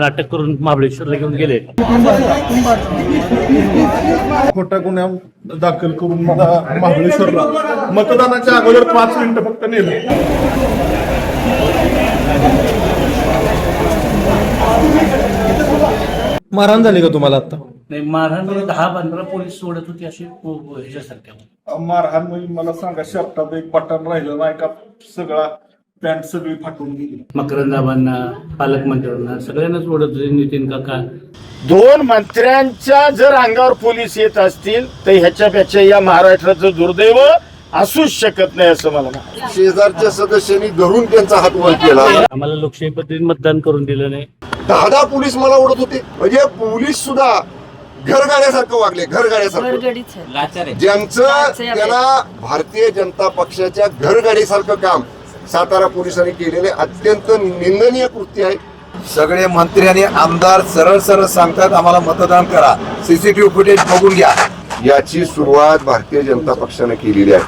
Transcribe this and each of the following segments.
अटक करून महाबळेश्वरला घेऊन गेले. खोटा गुन्हा दाखल करून महाबळेश्वरला मतदानाच्या अगोदर 5 मिनिटं फक्त नेलं. मारहाण झाली का तुम्हाला आता? नाही, मारहाण 10-15 पोलीस सोडत होती अशी ह्याच्यासारख्या. मारहाण म्हणजे मला सांगा, शर्टात एक बटन राहिलं नाही का, सगळा पॅन्ट सगळी फाटून गेली. मकरंदाबांना, पालकमंत्र्यांना सगळ्यांनाच ओढत होते. नितीन काका, 2 मंत्र्यांच्या जर अंगावर पोलीस येत असतील तर ह्याच्यापेक्षा या महाराष्ट्राचं दुर्दैव असूच शकत नाही असं मला वाटतं. शेजारच्या सदस्यांनी धरून त्यांचा हात वर केला. आम्हाला लोकशाही पद्धतीने मतदान करून दिलं नाही. 10 पोलीस मला ओढत होते. म्हणजे पोलीस सुद्धा घरगाड्यासारखं वागले, घरगाड्यासारखं. ज्यांचं त्याला भारतीय जनता पक्षाच्या घरगाडीसारखं काम सातारा पोलिसांनी केलेले अत्यंत निंदनीय कृत्य आहे. सगळे मंत्री आणि आमदार सरळ सरळ सांगतात आम्हाला मतदान करा, सीसीटीव्ही फुटेज बघून घ्या. याची सुरुवात भारतीय जनता पक्षाने केलेली आहे.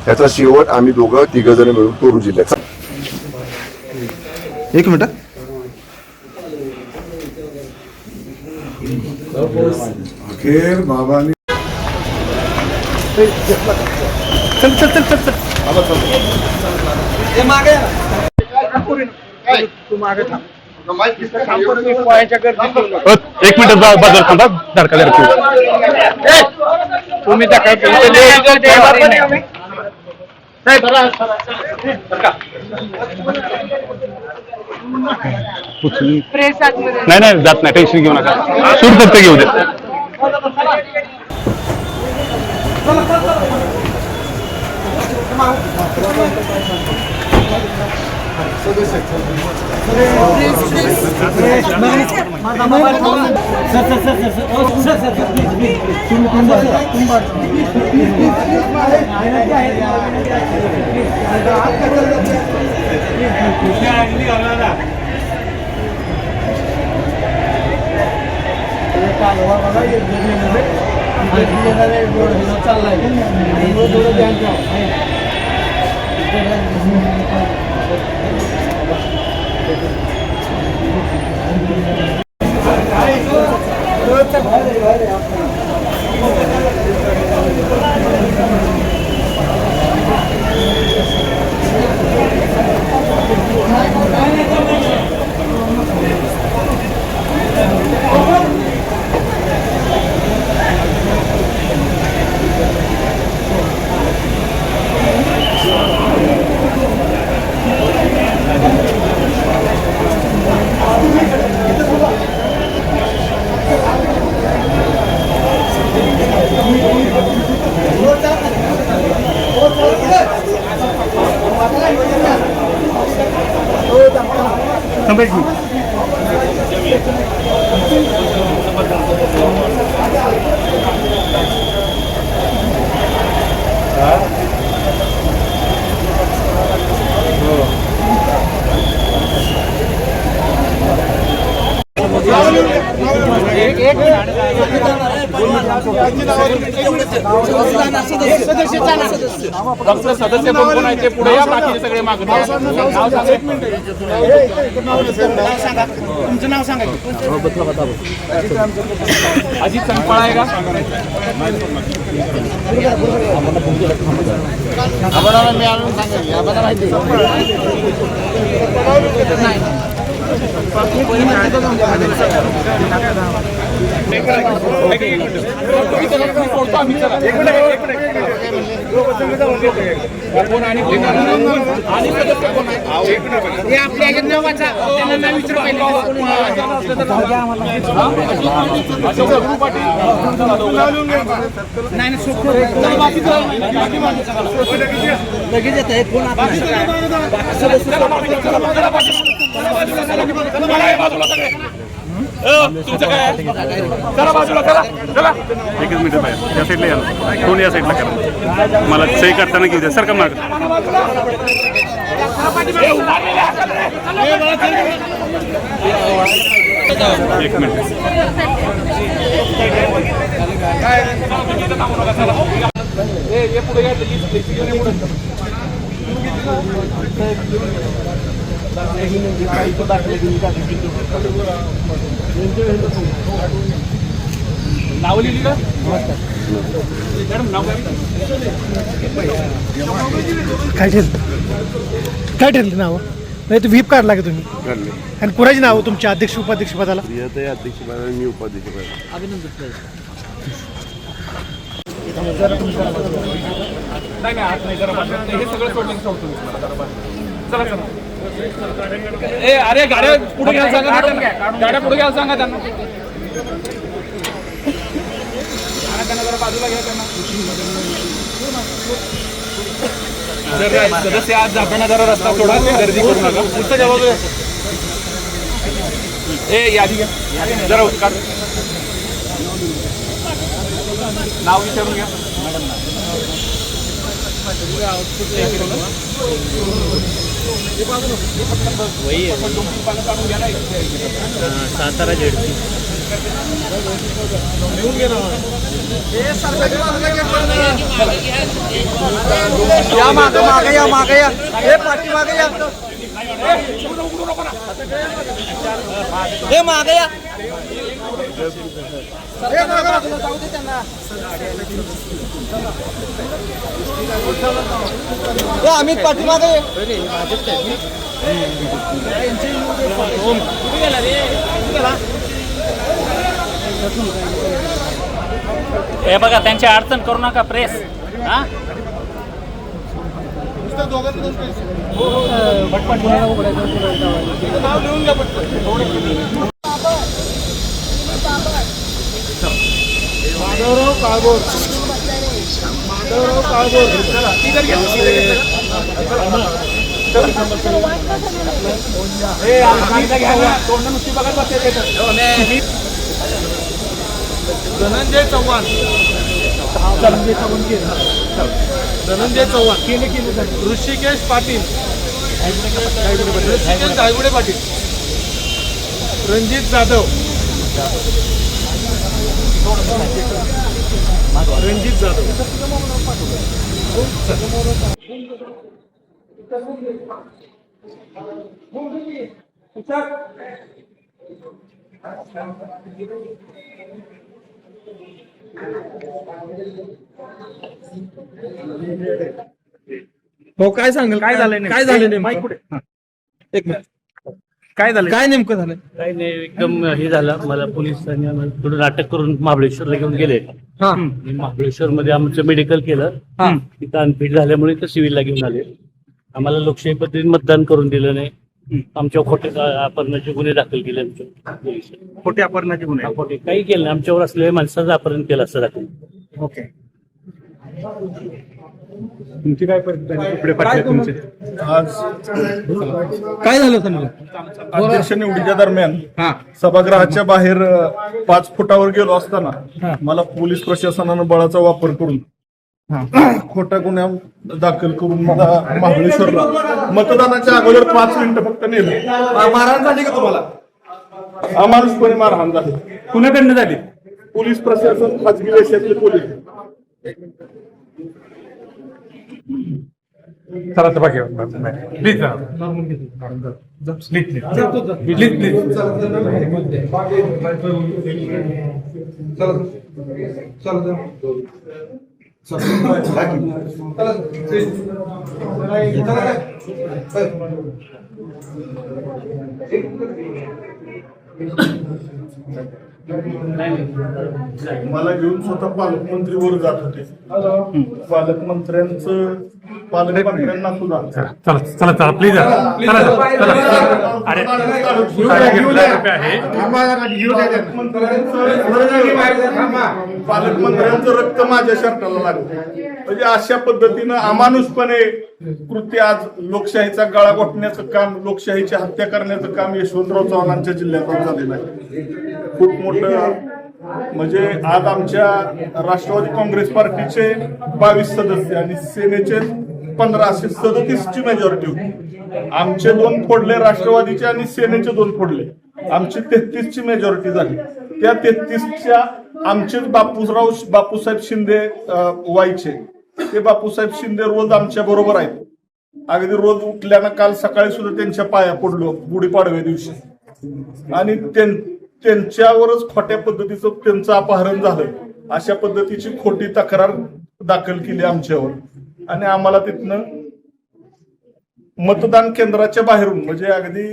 त्याचा शेवट आम्ही तिघ जण मिळून करू जिल्ह्यात. एक मिनिट. अखेर बाबांनी एक मिनिट बाजूला थांबा. धडका तुम्ही नाही जात नाही, टेन्शन घेऊ नका. सूट फक्त घेऊ दे. सदस्य कोण आहे ते पुढे या, बाकीचे सगळे मागे. तुमचं नाव सांगा. अजित संपाळ आहे का? आम्हाला मी आणून सांगेल, आम्हाला माहिती तुमचं काय? चला बाजूला, चला चला. एकच मिनिट बाहेर या साईडला या, कोण या साईडला करा. मला सही करताना घेऊ द्या. सरका माग. एक मिनिट. पुढे नाव लिहिली का? मॅडम नाव काय ठरलं नाव नाही तर व्हीप काढला का तुम्ही आणि कुणाची नाव तुमच्या अध्यक्ष उपाध्यक्ष पदाला अध्यक्ष मी उपाध्यक्ष नाही आत नाही जरा हे सगळं सोडलं की सोडतो चला चला ए अरे गाड्या पुढे घ्यायला सांगा गाड्या पुढे घ्यायला सांगा त्यांना जरा बाजूला घ्या त्यांना जर सदस्य आज जाताना जरा रस्ता थोडा गर्दी करू नका पुढचं जबाब ए यादी घ्या जरा उत्कार नाव विचारून घ्या सातारा झेडपी या मागे या हे पाठी मागे या हे मागे या अमित पाठी मागे हे बघा त्यांची अडचण करू नका प्रेस हा धनंजय चव्हाण ऋषिकेश पाटील दायगुडे पाटील रणजित जाधव भाऊ काय सांगाल काय झालं नेमकं एक मिनिट काय झालं काय नेमकं झालं काही नाही एकदम हे झालं मला पोलिसांनी आम्हाला थोडं अटक करून महाबळेश्वरला घेऊन गेले महाबळेश्वर मध्ये आमचं मेडिकल केलं तिथं अनफिट झाल्यामुळे तर सिव्हिलला घेऊन आले आम्हाला लोकशाही पद्धतीने मतदान करून दिलं नाही आमच्या खोटे अपहरणाचे गुन्हे दाखल केले आमच्या पोलिसांनी खोटे अपहरणाचे गुन्हे खोटे काही केलं नाही आमच्यावर असलेल्या माणसाचं अपहरण केलं असं दाखल ओके तुमची काय परिस्थिती पाटील तुमचे आज काय झालं समजा अध्यक्ष निवडीच्या दरम्यान सभागृहाच्या बाहेर 5 फुटावर गेलो असताना मला पोलीस प्रशासनानं बळाचा वापर करून खोटा गुन्हा दाखल करून मला महाबळेश्वरला मतदानाच्या अगोदर 5 मिनिटं फक्त नेले मारहाण झाली का तुम्हाला अमानुषपणे मारहाण झाली कुणाकडनं झाली पोलीस प्रशासन खाजगी देशातले पोलीस चला तर बाकी प्लीज मला घेऊन स्वतः पालकमंत्री वर जात होते पालकमंत्र्यांना सुद्धा चला चला चला प्लीज चला चला अरे पालकमंत्र्यांचं रक्त माझ्या शर्टाला लागलं म्हणजे अशा पद्धतीनं अमानुषपणे कृत्य आज लोकशाहीचा गळा घोटण्याचं काम लोकशाहीची हत्या करण्याचं काम यशवंतराव चव्हाणांच्या जिल्ह्यात झालेलं आहे खूप मोठं म्हणजे आज आमच्या राष्ट्रवादी काँग्रेस पार्टीचे 22 सदस्य आणि सेनेचे 15 असे 37ची मेजॉरिटी होती आमचे 2 फोडले राष्ट्रवादीचे आणि सेनेचे 2 फोडले आमची 33ची मेजॉरिटी झाली त्या 33च्या आमचेच बापूसाहेब शिंदे व्हायचे ते बापूसाहेब शिंदे रोज आमच्या बरोबर आहेत अगदी रोज उठल्यानं काल सकाळी सुद्धा त्यांच्या पाया पडलो गुढीपाडव्या दिवशी, आणि त्यांच्यावरच खोट्या पद्धतीचं त्यांचं अपहरण झालं अशा पद्धतीची खोटी तक्रार दाखल केली आमच्यावर, आणि आम्हाला तिथनं मतदान केंद्राच्या बाहेरून म्हणजे अगदी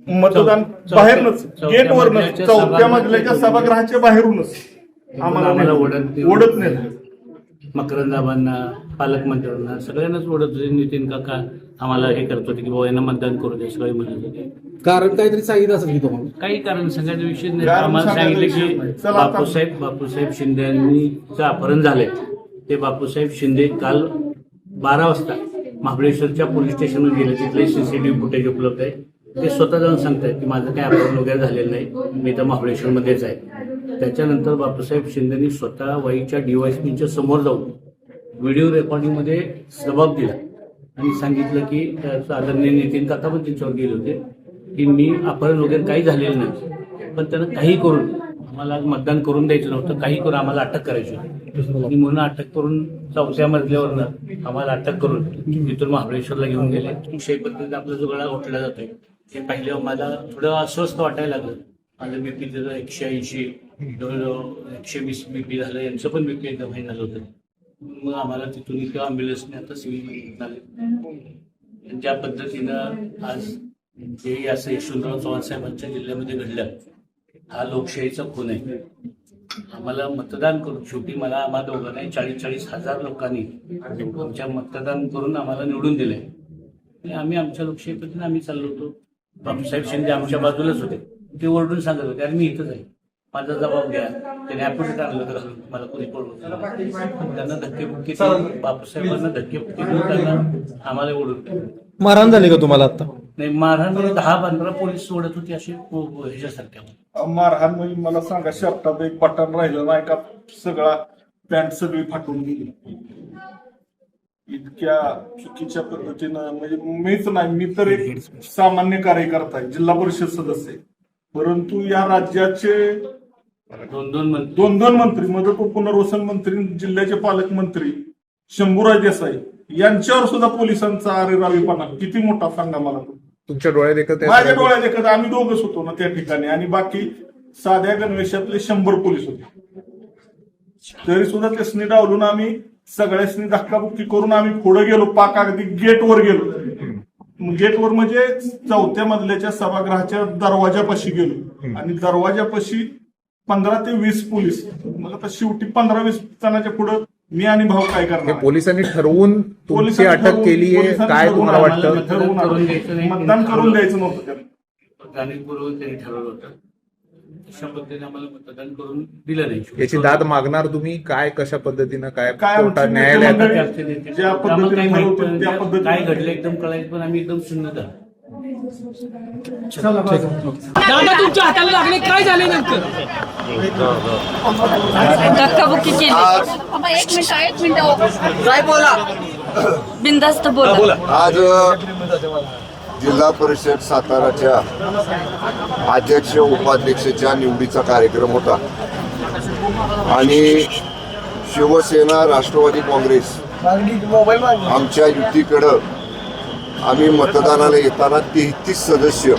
मतदान बाहेरनच गेटवरनच 4थ्या मजल्याच्या सभागृहाच्या बाहेरूनच आम्हाला ओढत नाही. मकरंदाबांना, पालकमंत्र्यांना सगळ्यांनाच ओढत होते. नितीन काका आम्हाला हे करत होते की बाबा यांना मतदान करू दे, सगळे म्हणत होते. कारण काहीतरी सांगितलं असेल की तुम्हाला काही कारण सांगायचा विषय नाही. कारण आम्हाला सांगितलं सांगायचं की चला आता- बापूसाहेब शिंदे यांचं अपहरण झालंय. ते बापूसाहेब शिंदे काल 12 वाजता महाबळेश्वरच्या पोलीस स्टेशनवर गेले. तिथले सीसीटीव्ही फुटेज उपलब्ध आहे. ते स्वतः जाऊन सांगतायत की माझं काही अपहरण वगैरे झालेलं नाही, मी तर महाबळेश्वरमध्येच आहे. त्याच्यानंतर बापूसाहेब शिंदेनी स्वतः वाईच्या डीवायएसपीच्या समोर जाऊन व्हिडिओ रेकॉर्डिंगमध्ये जबाब दिला आणि सांगितलं की आदरणीय नितीन काका पण त्यांच्यावर गेले होते की मी अपहरण वगैरे काही झालेलं नाही, पण त्यानं काही करून आम्हाला मतदान करून द्यायचं नव्हतं, काही करून आम्हाला अटक करायची होती. आणि म्हणून अटक करून 4थ्या मजल्यावरनं आम्हाला अटक करून तिथून महाबळेश्वरला घेऊन गेले. अशा पद्धतीने आपला जो गळा घोटला जातोय हे पाहिल्यावर मला थोडं अस्वस्थ वाटायला लागलं. माझं बीपी त्याचं 180 जवळजवळ 120 बीपी झालं. यांचं पण बीपी एकदम हे झालं होतं. मग आम्हाला तिथून इथं अँब्युलन्सने आता सिव्हिलमध्ये झाले. ज्या पद्धतीनं आज जे असं यशवंतराव चव्हाण साहेबांच्या जिल्ह्यामध्ये घडलं, हा लोकशाहीचा खून आहे. आम्हाला मतदान करून शेवटी मला आम्हा दोघांना 40 हजार लोकांनी आमच्या मतदान करून आम्हाला निवडून दिलंय. आणि आम्ही आमच्या लोकशाही पद्धतीने आम्ही चाललो होतो. बापूसाहेब शिंदे आमच्या बाजूलाच होते. ते ओरडून सांगत होते अरे मी इथंच आहे, माझा जबाब घ्या. त्याने ॲपोजिट आणलं तर मला कोणी पडवलं. त्यांना धक्केबुक्की बापूसाहेबांना धक्केबुक्की देऊन त्यांना आम्हाला ओढून मारहाण झाली का तुम्हाला आता? नाही, मारहाण 10-15 पोलीस सोडत होते असे ह्याच्यासारख्या. मारहाण म्हणजे मला सांगा, शर्टात एक बटन राहिलं नाही का, सगळा पॅन्ट सगळी फाटून गेली. इतक्या चुकीच्या पद्धतीनं म्हणजे मीच नाही, मी तर एक सामान्य कार्यकर्ता आहे, जिल्हा परिषद सदस्य आहे, परंतु या राज्याचे दोन मंत्री, मदत व पुनर्वसन मंत्री, जिल्ह्याचे पालकमंत्री शंभूराज देसाई यांच्यावर सुद्धा पोलिसांचा अरेरावीपणा किती मोठा सांगा मला. तुमच्या डोळ्यात एकच माझ्या डोळ्यात एकच आम्ही दोघच होतो ना त्या ठिकाणी, आणि बाकी साध्या गणवेशातले 100 पोलीस होते. तरी सुद्धा त्यासनी डावलून आम्ही सगळ्यासनी धक्काबुक्की करून आम्ही पुढे गेलो, पाक अगदी गेटवर गेलो. गेटवर म्हणजे 4थ्या मजल्याच्या सभागृहाच्या दरवाजापाशी गेलो, आणि दरवाजापाशी 15 ते 20 पोलीस. मला तर शेवटी 15-20 जणांच्या पुढे मी आणि भाऊ काय करणार. पोलिसांनी ठरवून तुमची अटक केली आहे, काय तुम्हाला वाटतं? मतदान करून द्यायचं नव्हतं त्यांना, जाणीवपूर्वक त्यांनी ठरवलं होतं. अशा पद्धतीने आम्हाला मतदान करून दिलं नाही. याची दाद मागणार तुम्ही? काय कशा पद्धतीनं काय काय कोर्टात आमची न्यायालयात मंडळी ज्या पद्धतीने ठरवतो त्या पद्धतीने काय घडलं एकदम कळायचं, पण आम्ही एकदम शून्यता. दादा तुमच्या हाताला लागले, काय झाले नंतर? धक्काबुक्की केली. एक मिनिट काय बोला, बिंदास्त बोला. आज जिल्हा परिषद साताराच्या अध्यक्ष उपाध्यक्षाच्या निवडीचा कार्यक्रम होता, आणि शिवसेना, राष्ट्रवादी काँग्रेस आमच्या युतीकडं आम्ही मतदानाला येताना 33 सदस्य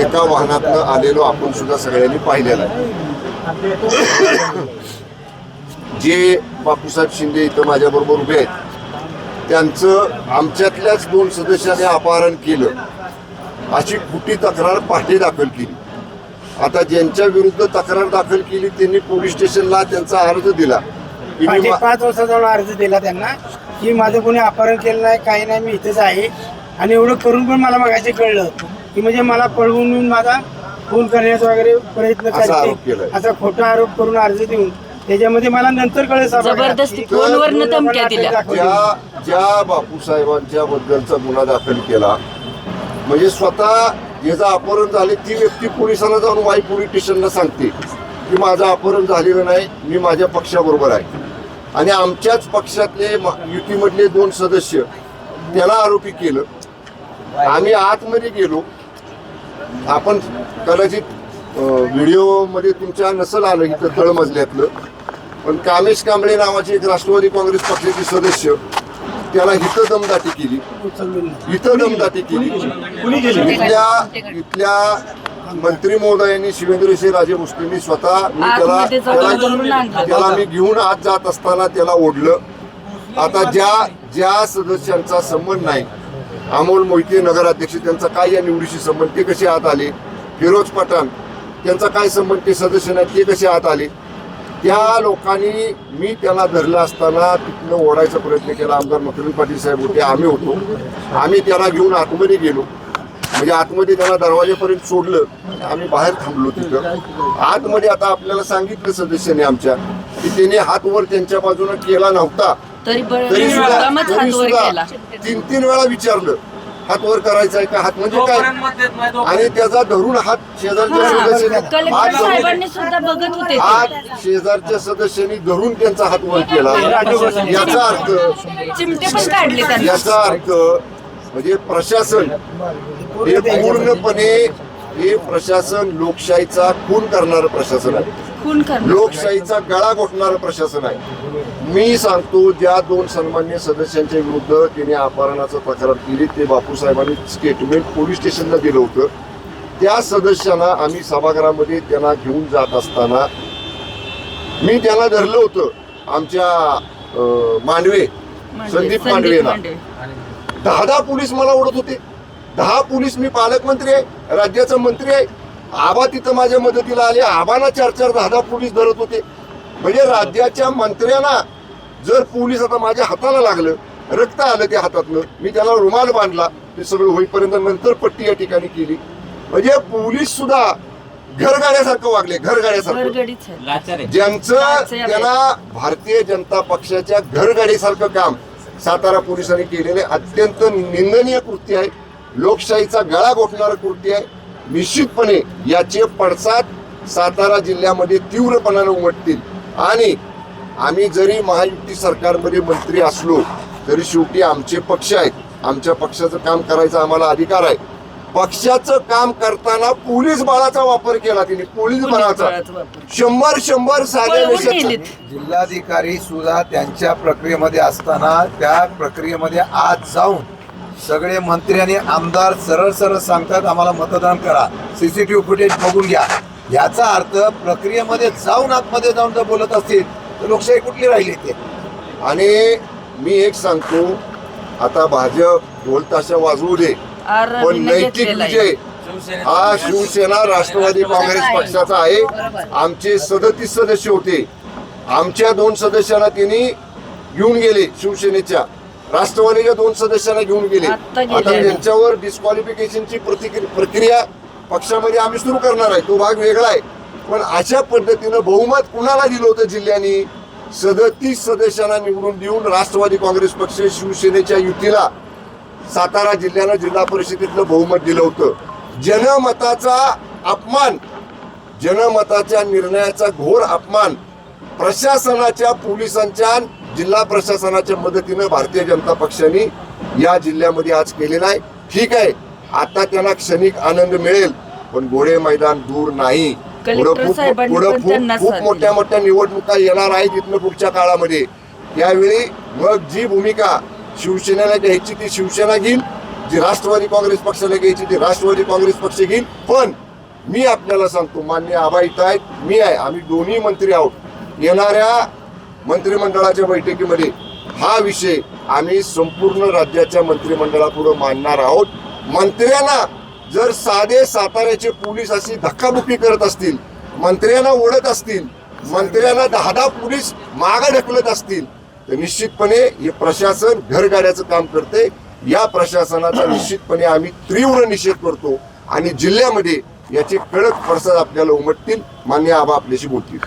एका वाहनातनं आलेलो आपण सुद्धा सगळ्यांनी पाहिलेलं आहे. जे बापूसाहेब शिंदे इथं माझ्याबरोबर उभे आहेत त्यांचं आमच्यातल्याच 2 सदस्यांनी अपहरण केलं अशी खोटी तक्रार पहाटे दाखल केली. आता ज्यांच्या विरुद्ध तक्रार दाखल केली त्यांनी पोलीस स्टेशनला त्यांचा अर्ज दिला. 5 वर्ष जाऊन अर्ज दिला त्यांना की माझं कोणी अपहरण केलं नाही, काही नाही, मी इथेच आहे. आणि एवढं करून पण मला मगाशी कळलं की म्हणजे मला पळवून माझा खून करण्याचा वगैरे प्रयत्न करते, असा खोटा आरोप करून अर्ज देऊन त्याच्यामध्ये मला नंतर कळलं जबरदस्ती फोनवरनं धमक्या दिल्या. ज्या बापूसाहेबांच्या बद्दलचा गुन्हा दाखल केला म्हणजे स्वतः ज्याचं अपहरण झाले ती व्यक्ती पोलिसांना जाऊन वाई पोलीस स्टेशनला सांगते की माझं अपहरण झालेलं नाही, मी माझ्या पक्षाबरोबर आहे. आणि आमच्याच पक्षातले युतीमधले 2 सदस्य त्याला आरोपी केलं. आम्ही आतमध्ये गेलो, आपण कदाचित व्हिडिओमध्ये तुमच्या नसल आलं इथं तळमजल्यातलं, पण कामेश कांबळे नावाचे एक राष्ट्रवादी काँग्रेस पक्षाचे सदस्य त्याला इथं दमदाटी केली, इथं दमदाटी केली. इथल्या मंत्री महोदयांनी शिवेंद्रसिंह राजे भोसलेंनी स्वतः मी त्याला मी घेऊन आत जात असताना त्याला ओढलं. आता ज्या सदस्यांचा संबंध नाही, अमोल मोहिते नगराध्यक्ष, त्यांचा काय या निवडीशी संबंध, ते कसे आत आले? फिरोज पठाण त्यांचा काय संबंध, ते सदस्य नाही, ते कसे आत आले? त्या लोकांनी मी त्यांना धरलं असताना तिथनं ओढायचा प्रयत्न केला. आमदार मकरंद पाटील साहेब होते, आम्ही होतो. आम्ही त्याला घेऊन आतमध्ये गेलो, म्हणजे आतमध्ये त्यांना दरवाजेपर्यंत सोडलं. आम्ही बाहेर थांबलो तिथं. आतमध्ये आता आपल्याला सांगितलं सदस्यांनी आमच्या की त्यांनी हात वर त्यांच्या बाजूने केला नव्हता, तरी सुद्धा 3 वेळा विचारलं हात वर करायचा आहे का, हात म्हणजे काय, आणि त्याचा धरून हात शेजारच्या सदस्यांनी धरून त्यांचा हात वर केला. याचा अर्थ म्हणजे प्रशासन हे पूर्णपणे हे प्रशासन लोकशाहीचा खून करणारं प्रशासन आहे, लोकशाहीचा गळा घोटणारं प्रशासन आहे. मी सांगतो, ज्या 2 सन्मान्य सदस्यांच्या विरुद्ध त्यांनी अपहरणाचं तक्रार केली, ते बापूसाहेबांनी स्टेटमेंट पोलीस स्टेशनला दिलं होतं. त्या सदस्यांना आम्ही सभागृहामध्ये त्यांना घेऊन जात असताना मी त्यांना धरलं होतं. आमच्या मांडवे संदीप मांडवेला 10 पोलीस मला ओढत होते. 10 पोलीस, मी पालकमंत्री आहे, राज्याचा मंत्री आहे. आबा तिथं माझ्या मदतीला आले, आबांना 4-4, 10 पोलीस धरत होते. म्हणजे राज्याच्या मंत्र्यांना जर पोलीस, आता माझ्या हाताला लागलं, रक्त आलं त्या हातातलं, मी त्याला रुमाल बांधला, ते सगळं होईपर्यंत नंतर पट्टी या ठिकाणी केली. म्हणजे पोलीस सुद्धा घरगाड्यासारखं वागले, घरगाड्यासारखं. ज्यांचं त्यांना भारतीय जनता पक्षाच्या घरगाडीसारखं काम सातारा पोलिसांनी केलेले अत्यंत निंदनीय कृत्य आहे, लोकशाहीचा गळा घोटणारं कृत्य आहे. निश्चितपणे याचे पडसाद सातारा जिल्ह्यामध्ये तीव्रपणाने उमटतील. आणि आम्ही जरी महायुती सरकारमध्ये मंत्री असलो तरी शेवटी आमचे पक्ष आहेत, आमच्या पक्षाचं काम करायचा आम्हाला अधिकार आहे. पक्षाचं काम करताना पोलीस बळाचा वापर केला तिने, पोलीस बळाचा 100 साध्या देशात. जिल्हाधिकारी सुद्धा त्यांच्या प्रक्रियेमध्ये असताना त्या प्रक्रियेमध्ये आज जाऊन सगळे मंत्री आणि आमदार सरळ सरळ सांगतात आम्हाला मतदान करा, सीसीटीव्ही फुटेज बघून घ्या. याचा अर्थ प्रक्रियेमध्ये जाऊन आतमध्ये जाऊन जर बोलत असतील तर लोकशाही कुठली राहिली ते. आणि मी एक सांगतो, आता भाजप ढोल ताशा वाजवू दे, पण नैतिक विजय हा शिवसेना राष्ट्रवादी काँग्रेस पक्षाचा आहे. आमचे 37 सदस्य होते, आमच्या 2 सदस्यांना त्यांनी घेऊन गेले, शिवसेनेच्या राष्ट्रवादीच्या 2 सदस्यांना घेऊन गेले. आता त्यांच्यावर डिस्क्वालिफिकेशनची प्रक्रिया पक्षामध्ये आम्ही सुरू करणार आहे, तो भाग वेगळा आहे. पण अशा पद्धतीनं बहुमत कुणाला दिलं होतं जिल्ह्यानी? 37 सदस्यांना निवडून देऊन राष्ट्रवादी काँग्रेस पक्ष शिवसेनेच्या युतीला सातारा जिल्ह्यानं जिल्हा परिषदेतलं बहुमत दिलं होतं. जनमताचा अपमान, जनमताच्या निर्णयाचा घोर अपमान प्रशासनाच्या, पोलिसांच्या, जिल्हा प्रशासनाच्या मदतीनं भारतीय जनता पक्षाने या जिल्ह्यामध्ये आज केलेला आहे. ठीक आहे, आता त्यांना क्षणिक आनंद मिळेल, पण घोडे मैदान दूर नाही. खूप मोठ्या मोठ्या निवडणुका येणार आहेत इथनं पुढच्या काळामध्ये. त्यावेळी मग जी भूमिका शिवसेनेला घ्यायची ती शिवसेना घेईल, जी राष्ट्रवादी काँग्रेस पक्षाला घ्यायची ती राष्ट्रवादी काँग्रेस पक्ष घेईल. पण मी आपल्याला सांगतो, मान्य आबा इथं आहेत, मी आहे, आम्ही दोन्ही मंत्री आहोत. येणाऱ्या मंत्रिमंडळाच्या बैठकीमध्ये हा विषय आम्ही संपूर्ण राज्याच्या मंत्रिमंडळापुढे मांडणार आहोत. मंत्र्यांना जर साधे साताऱ्याचे पोलीस अशी धक्काबुक्की करत असतील, मंत्र्यांना ओढत असतील, मंत्र्यांना 10 पोलीस मागे ढकलत असतील, तर निश्चितपणे हे प्रशासन घरगाड्याचं काम करते. या प्रशासनाचा निश्चितपणे आम्ही तीव्र निषेध करतो आणि जिल्ह्यामध्ये याचे कडक पडसाद आपल्याला उमटतील. मान्य आबा आपल्याशी बोलतील.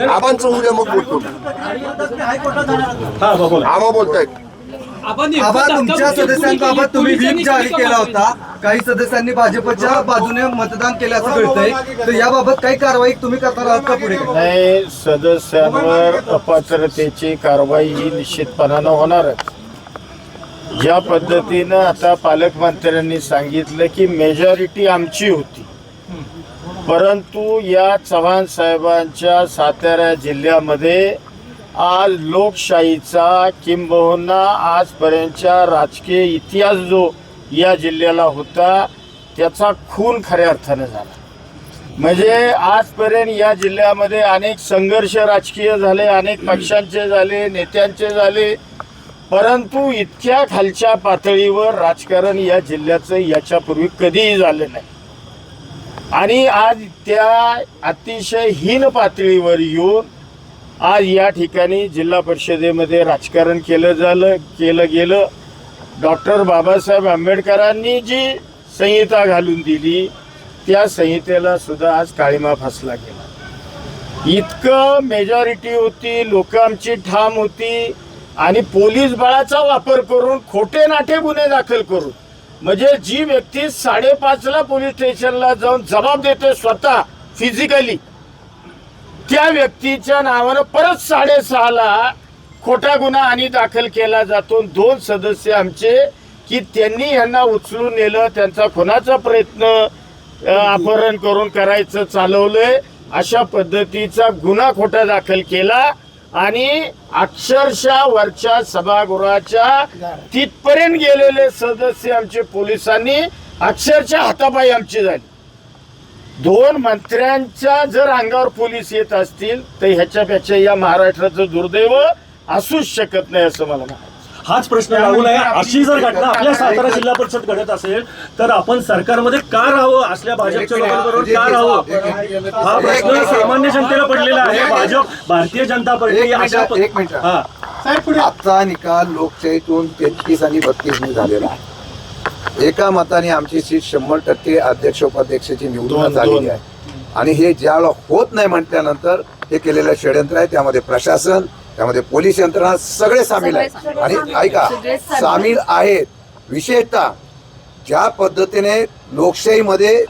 आबांचं उद्या मग बोलतो. आबा बोलतायत. आबा, तुमच्या सदस्यांबाबत तुम्ही व्हीप जारी केला होता, काही सदस्यांनी भाजपच्या बाजूने मतदान केल्याचं कळतंय, तर याबाबत काही कारवाई तुम्ही करणार आहात का पुढे? नाही, सदस्यांवर अपात्रतेची कारवाई ही निश्चितपणानं होणारच. ज्या पद्धतीनं आता पालकमंत्र्यांनी सांगितलं की मेजॉरिटी आमची होती, परंतु या चव्हाण साहेबांच्या सातारा जिल्ह्यामध्ये आज लोकशाहीचा किंबहुना आजपर्यंतच्या राजकीय इतिहास जो या जिल्ह्याला होता त्याचा खून खऱ्या अर्थानं झाला. म्हणजे आजपर्यंत या जिल्ह्यामध्ये अनेक संघर्ष राजकीय झाले, अनेक पक्षांचे झाले, नेत्यांचे झाले, परंतु इतक्या खालच्या पातळीवर राजकारण या जिल्ह्याचं याच्यापूर्वी कधीही झालं नाही. आणि आज त्या अतिशय हीन पातळीवर येऊन आज या ठिकाणी जिल्हा परिषदेमध्ये राजकारण केलं गेलं. डॉक्टर बाबासाहेब आंबेडकरांनी जी संहिता घालून दिली त्या संहितेला सुद्धा आज काळिमा फासला गेला. इतकं मेजॉरिटी होती, लोक आमची ठाम होती आणि पोलीस बळाचा वापर करून खोटे नाटे गुन्हे दाखल करून म्हणजे जी व्यक्ती 5:30ला पोलीस स्टेशनला जाऊन जबाब देते स्वतः फिजिकली, त्या व्यक्तीच्या नावानं परत 6:30ला खोटा गुन्हा आणि दाखल केला जातो. 2 सदस्य आमचे की त्यांनी यांना उचलून नेलं, त्यांचा खुनाचा प्रयत्न अपहरण करून करायचं चालवलंय, अशा पद्धतीचा गुन्हा खोटा दाखल केला आणि अक्षरशः वरच्या सभागृहाच्या तिथपर्यंत गेलेले सदस्य आमचे पोलिसांनी अक्षरशः हातापायी आमची झाली. 2 मंत्र्यांच्या जर अंगावर पोलीस येत असतील तर ह्याच्यापेक्षा या महाराष्ट्राचं दुर्दैव असूच शकत नाही असं मला म्हणायचं. हाच प्रश्न राहू नये. अशी जर घटना आपल्या सातारा जिल्हा परिषद घडत असेल तर आपण सरकारमध्ये का राहावं, असल्या भाजपच्या लोकांबरोबर का राहावं, हा प्रश्न सामान्य जनतेला पडलेला आहे. भाजप, भारतीय जनता पार्टी अशा एक मिनिट. आजचा निकाल लोकशाहीतून 33 आणि 32 झालेला आहे. एका मताने आमची सीट 100% अध्यक्ष उपाध्यक्षाची निवडून झालेली आहे आणि हे ज्यावेळेला होत नाही म्हटल्यानंतर हे केलेलं षडयंत्र आहे. त्यामध्ये प्रशासन, त्यामध्ये पोलीस यंत्रणा सगळे सामील आहेत. आणि ऐका, सामील आहेत. विशेषतः ज्या पद्धतीने लोकशाहीमध्ये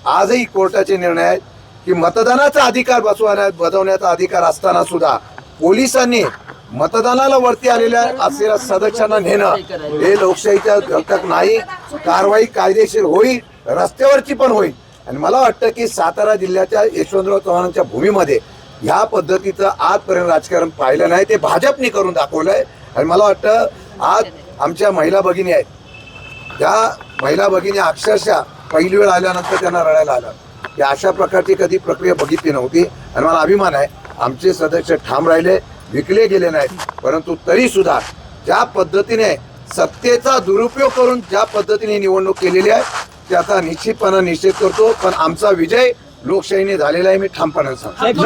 आजही कोर्टाचे निर्णय आहेत की मतदानाचा अधिकार बजावण्याचा अधिकार असताना सुद्धा पोलिसांनी मतदानाला वरती आलेल्या असलेल्या सदस्यांना नेणं हे लोकशाहीचा घटक नाही. कारवाई कायदेशीर होईल, रस्त्यावरची पण होईल. आणि मला वाटतं की सातारा जिल्ह्याच्या यशवंतराव चव्हाणांच्या भूमीमध्ये ह्या पद्धतीचं आजपर्यंत राजकारण पाहिलं नाही. ते भाजपने करून दाखवलंय. आणि मला वाटतं आज आमच्या महिला भगिनी आहेत, त्या महिला भगिनी अक्षरशः पहिली वेळ आल्यानंतर त्यांना रडायला आलं की अशा प्रकारची कधी प्रक्रिया बघितली नव्हती. आणि मला अभिमान आहे आमचे सदस्य ठाम राहिले, विकले गेले नाहीत. परंतु तरी सुद्धा ज्या पद्धतीने सत्तेचा दुरुपयोग करून ज्या पद्धतीने निवडणूक केलेली आहे त्याचा निश्चितपणे निषेध करतो. पण आमचा विजय लोकशाहीने झालेला आहे, मी ठामपणे सांगतो.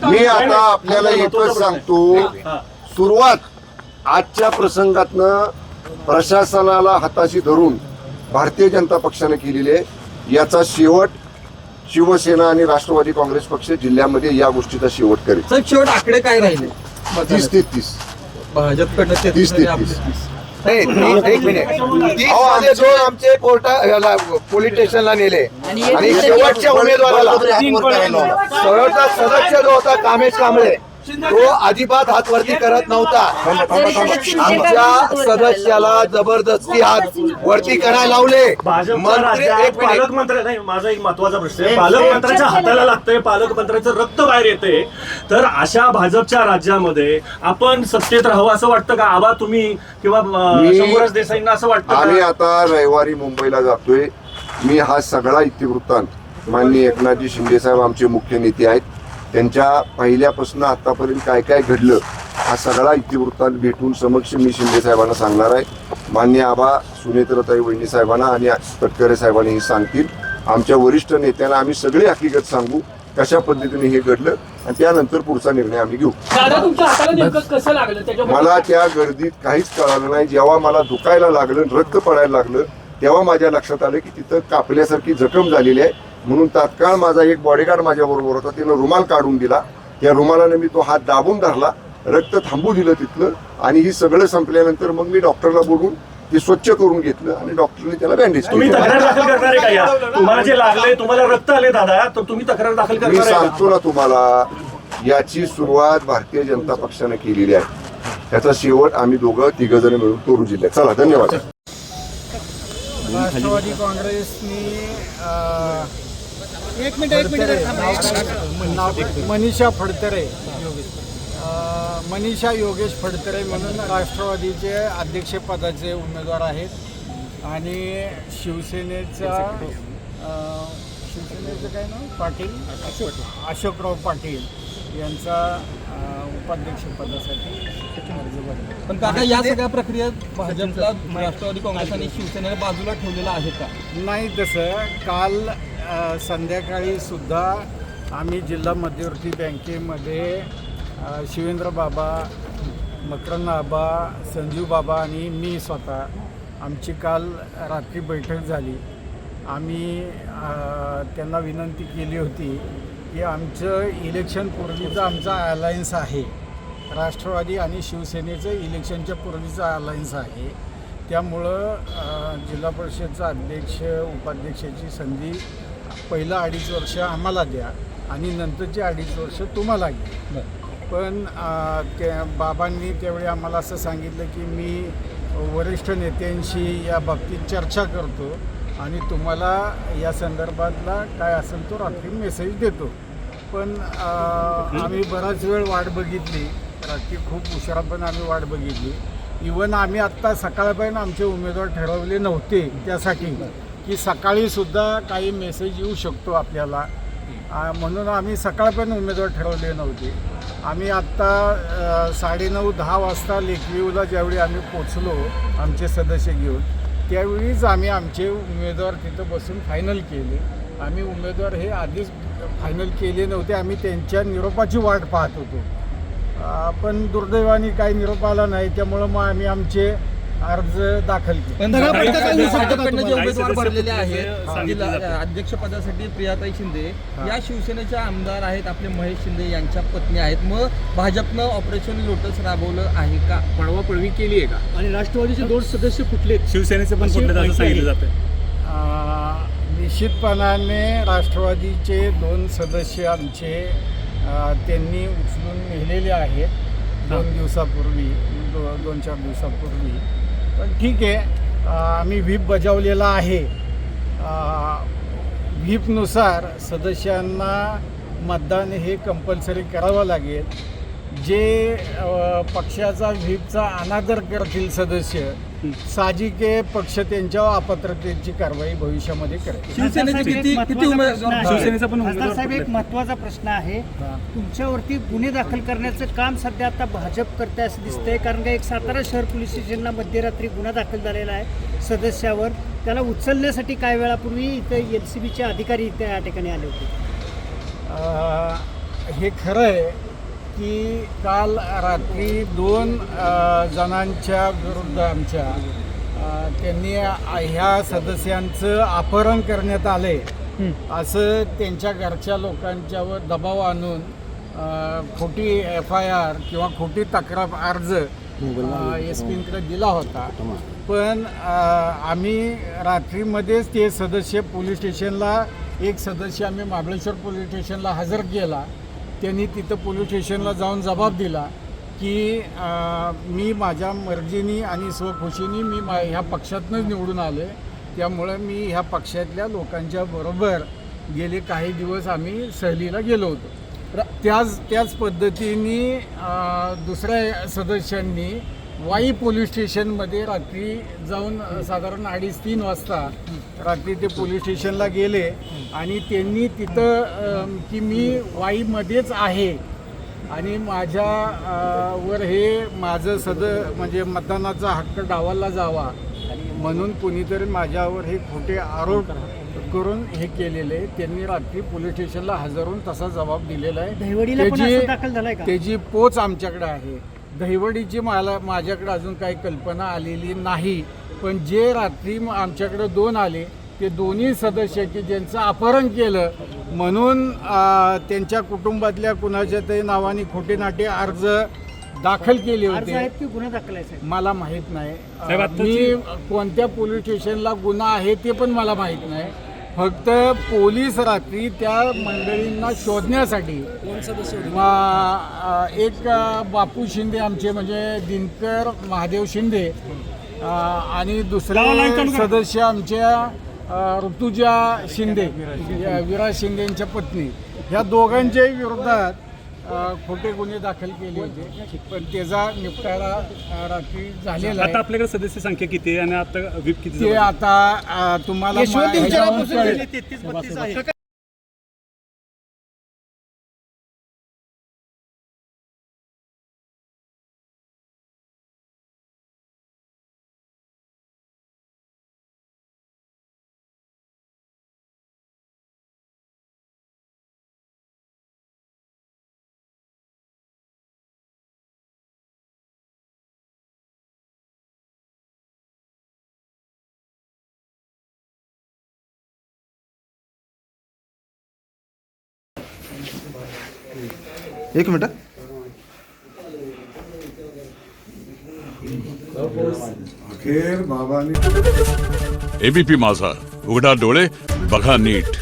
मी आता आपल्याला एकच सांगतो, सुरुवात आजच्या प्रसंगातनं प्रशासनाला हाताशी धरून भारतीय जनता पक्षाने केलेली आहे. याचा शेवट शिवसेना आणि राष्ट्रवादी काँग्रेस पक्ष जिल्ह्यामध्ये या गोष्टीचा शेवट करेल. साहेब, शेवट आकडे काय राहिले? 30 ते 30. भाजपकडनं 30 ते 30. एक मिनिट. आधी 2 आमचे कोर्टा पोलीस स्टेशनला नेले आणि शेवटच्या उमेदवाराला शेवटचा सदस्य जो होता कामेश कांबळे तो अजिबात हात वरती करत नव्हता. आमच्या सदस्याला जबरदस्ती हात वरती करायला लावले. पालकमंत्री नाही, माझा एक महत्वाचा प्रश्न आहे. पालकमंत्र्याच्या हाताला लागतंय, पालकमंत्र्याचं रक्त बाहेर येते, तर अशा भाजपच्या राज्यामध्ये आपण सत्तेत राहावं असं वाटतं का? आबा तुम्ही किंवा शंभूराज देसाईंना असं वाटतं? आम्ही आता रविवारी मुंबईला जातोय. मी हा सगळा इतिवृत्तांत माननीय एकनाथजी शिंदे साहेब आमचे मुख्य नेते आहेत, त्यांच्या पहिल्यापासून आतापर्यंत काय काय घडलं हा सगळा इतिवृत्तांत भेटून समक्ष मी शिंदे साहेबांना सांगणार आहे. माननीय आबा सुनेत्रताई वहिनी साहेबांना आणि तटकरे साहेबांनी हे सांगतील. आमच्या वरिष्ठ नेत्यांना आम्ही सगळी हकीकत सांगू कशा पद्धतीने हे घडलं आणि त्यानंतर पुढचा निर्णय आम्ही घेऊ. मला त्या गर्दीत काहीच कळालं नाही. जेव्हा मला दुखायला लागलं, रक्त पडायला लागलं, तेव्हा माझ्या लक्षात आलं की तिथं कापल्यासारखी जखम झालेली आहे. म्हणून तात्काळ माझा एक बॉडीगार्ड माझ्या बरोबर होता, तिनं रुमाल काढून दिला. त्या रुमालाने मी तो हात दाबून धरला, रक्त थांबू दिलं तिथलं. आणि ही सगळं संपल्यानंतर मग मी डॉक्टरला बोलून ते स्वच्छ करून घेतलं आणि डॉक्टरने त्याला बँडेज केलं. तुम्ही तक्रार दाखल करणार आहे का? तुम्हाला जे लागले, तुम्हाला रक्त आले दादा, तर तुम्ही तक्रार दाखल करणार? मी सांगतो ना तुम्हाला, याची सुरुवात भारतीय जनता पक्षाने केलेली आहे. याचा शेवट आम्ही तिघ जण मिळून करू जिल्ह्यात. चला, धन्यवाद. राष्ट्रवादी काँग्रेसने मनीषा फडतरे मनीषा योगेश फडतरे म्हणून राष्ट्रवादीचे अध्यक्षपदाचे उमेदवार आहेत आणि शिवसेनेचं काय नाव पाटील अशोकराव पाटील यांचा उपाध्यक्षपदासाठी अर्ज भरला. पण काका या सगळ्या प्रक्रियेत भाजपला राष्ट्रवादी काँग्रेस आणि शिवसेनेला बाजूला ठेवलेलं आहे का? नाही, तसं काल संध्याकाळी सुद्धा आम्ही जिल्हा मध्यवर्ती बँकेमध्ये शिवेंद्र बाबा, मकरंद आबा, संजीव बाबा आणि मी स्वतः आमची काल रात्री बैठक झाली. आम्ही त्यांना विनंती केली होती की आमचं इलेक्शन पूर्वीचं आमचा अलायन्स आहे, राष्ट्रवादी आणि शिवसेनेचं इलेक्शनच्या पूर्वीचं अलायन्स आहे. त्यामुळं जिल्हा परिषदचा अध्यक्ष उपाध्यक्षाची संधी पहिलं 2.5 वर्ष आम्हाला द्या आणि नंतरची 2.5 वर्ष तुम्हाला घ्या. पण त्या बाबांनी त्यावेळी आम्हाला असं सांगितलं की मी वरिष्ठ नेत्यांशी या बाबतीत चर्चा करतो आणि तुम्हाला या संदर्भातला काय असेल तो रात्री मेसेज देतो. पण आम्ही बराच वेळ वाट बघितली, रात्री खूप उशिरा पण आम्ही वाट बघितली. इवन आम्ही आत्ता सकाळपर्यंत आमचे उमेदवार ठरवले नव्हते त्यासाठी की सकाळीसुद्धा काही मेसेज येऊ शकतो आपल्याला, म्हणून आम्ही सकाळपर्यंत उमेदवार ठरवले नव्हते. आम्ही आत्ता 9:30-10 वाजता लेकव्ह्यूला ज्यावेळी आम्ही पोचलो आमचे सदस्य घेऊन, त्यावेळीच आम्ही आमचे उमेदवार तिथं बसून फायनल केले. आम्ही उमेदवार हे आधीच फायनल केले नव्हते, आम्ही त्यांच्या निरोपाची वाट पाहत होतो. पण दुर्दैवाने काही निरोप आला नाही, त्यामुळं मग आम्ही आमचे अर्ज दाखल केले. भाजपकडनं जे उमेदवार भरलेले आहेत जिल्हा अध्यक्षपदासाठी प्रियाताई शिंदे या शिवसेनेच्या आमदार आहेत, आपले महेश शिंदे यांच्या पत्नी आहेत. मग भाजपनं ऑपरेशन लोटस राबवलं आहे का? पळवापळवी केली आहे का? आणि राष्ट्रवादीचे 2 सदस्य कुठले? शिवसेनेचे पण कुठले असं सांगितलं जातं? निश्चितपणाने राष्ट्रवादीचे 2 सदस्य आमचे त्यांनी उचलून नेलेले आहेत 2 दिवसापूर्वी, 2-4 दिवसापूर्वी. पण ठीक आहे, आम्ही व्हीप बजावलेला आहे. व्हीपनुसार सदस्यांना मतदान हे कंपल्सरी करावं लागेल. जे पक्षाचा व्हीपचा अनादर करतील सदस्य, साहजिक आहे पक्ष त्यांच्यावर अपात्रतेची कारवाई भविष्यामध्ये करेल. शिवसेनेचा पण खासदार साहेब, एक महत्त्वाचा प्रश्न आहे. तुमच्यावरती गुन्हे दाखल करण्याचं काम सध्या आता भाजप करते असं दिसतंय, कारण का एक सातारा शहर पोलीस स्टेशनला मध्यरात्री गुन्हा दाखल झालेला आहे सदस्यावर. त्याला उचलण्यासाठी काही वेळापूर्वी इथे LCBचे अधिकारी इथे या ठिकाणी आले होते. हे खरं आहे की काल रात्री 2 जणांच्या विरुद्ध आमच्या त्यांनी ह्या सदस्यांचं अपहरण करण्यात आले असं त्यांच्या घरच्या लोकांच्यावर दबाव आणून खोटी FIR किंवा खोटी तक्रार अर्ज SP-कडे दिला होता. पण आम्ही रात्रीमध्येच ते सदस्य पोलीस स्टेशनला, एक सदस्य आम्ही महाबळेश्वर पोलीस स्टेशनला हजर केला. त्यांनी तिथं पोलीस स्टेशनला जाऊन जबाब दिला की मी माझ्या मर्जीनी आणि स्वखुशीनी मी ह्या पक्षातनंच निवडून आलो आहे, त्यामुळं मी ह्या पक्षातल्या लोकांच्या बरोबर गेले काही दिवस आम्ही सहलीला गेलो होतो. त्याच पद्धतीने दुसऱ्या सदस्यांनी वाई पोलीस स्टेशनमध्ये रात्री जाऊन साधारण 2:30-3 वाजता रात्री ते पोलीस स्टेशनला गेले आणि त्यांनी तिथं की मी वाईमध्येच आहे आणि माझ्यावर हे माझं म्हणजे मतदानाचा हक्क डावलला जावा म्हणून कुणीतरी माझ्यावर हे खोटे आरोप करून हे केलेले. त्यांनी रात्री पोलीस स्टेशनला हजर होऊन तसा जबाब दिलेला आहे. त्याची पोच आमच्याकडे आहे. दहिवडीची माझ्याकडे अजून काही कल्पना आलेली नाही. पण जे रात्री आमच्याकडे 2 आले ते दोन्ही सदस्य की ज्यांचं अपहरण केलं म्हणून त्यांच्या कुटुंबातल्या कुणाच्या तरी नावाने खोटे नाटे अर्ज दाखल केले होते. गुन्हा दाखल आहे मला माहीत नाही. मी कोणत्या पोलीस स्टेशनला गुन्हा आहे ते पण मला माहीत नाही. फक्त पोलीस रात्री त्या मंडळींना शोधण्यासाठी एक बापू शिंदे आमचे म्हणजे दिनकर महादेव शिंदे आणि दुसरे सदस्य आमच्या ऋतुजा शिंदे, विराज शिंदेंच्या पत्नी, ह्या दोघांच्याही विरोधात खोटे गुन्हे दाखल केले होते पण त्याचा निपटारा रात्री झालेला आता आपल्याकडे सदस्य संख्या किती आहे आणि आता व्हीप किती ते आता तुम्हाला एक मिनिट. अखेर बाबांनी एबीपी माझा, उघडा डोळे बघा नीट.